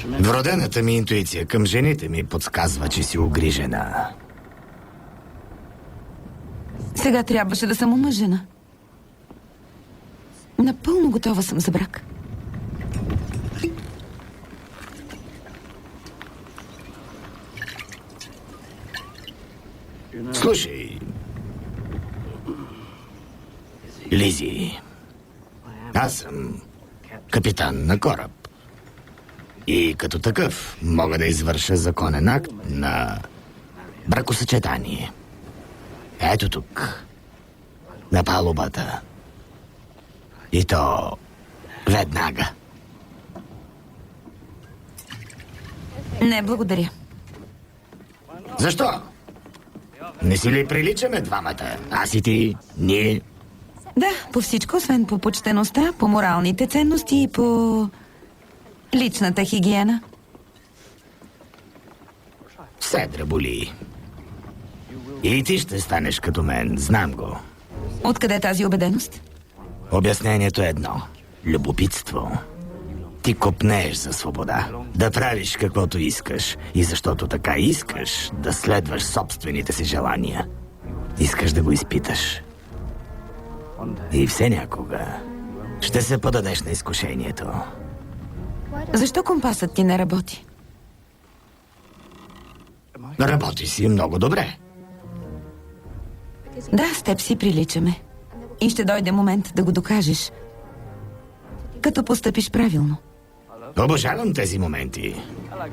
Вродената ми интуиция към жените ми подсказва, че си угрижена. Сега трябваше да съм омъжена. Напълно готова съм за брак. Слушай, Лизи, аз съм капитан на кораб. И като такъв мога да извърша законен акт на бракосъчетание. Ето тук, на палубата. И то веднага. Не, благодаря. Защо? Не си ли приличаме двамата? Аз и ти, ние. Да, по всичко, освен по почтеността, по моралните ценности и по личната хигиена. Все дреболи. И ти ще станеш като мен, знам го. Откъде е тази убеденост? Обяснението е едно. Любопитство. Ти копнееш за свобода. Да правиш каквото искаш. И защото така искаш да следваш собствените си желания. Искаш да го изпиташ. И все някога ще се подадеш на изкушението. Защо компасът ти не работи? Работи си много добре. Да, с теб си приличаме. И ще дойде момент да го докажеш. Като постъпиш правилно. Обожавам тези моменти.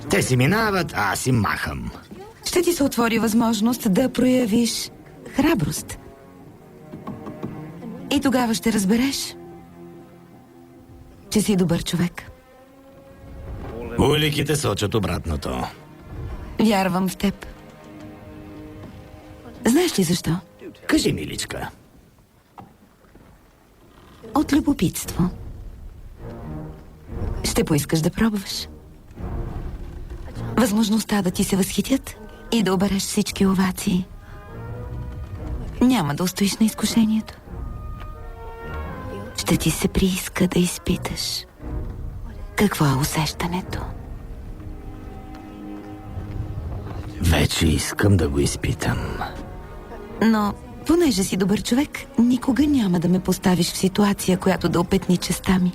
Те си минават, а аз си махам. Ще ти се отвори възможност да проявиш храброст. И тогава ще разбереш, че си добър човек. Уликите сочат обратното. Вярвам в теб. Знаеш ли защо? Кажи, миличка. От любопитство. Ще поискаш да пробваш. Възможността да ти се възхитят и да обереш всички овации. Няма да устоиш на изкушението. Ще ти се прииска да изпиташ какво е усещането. Вече искам да го изпитам. Но, понеже си добър човек, никога няма да ме поставиш в ситуация, която да опетни честа ми.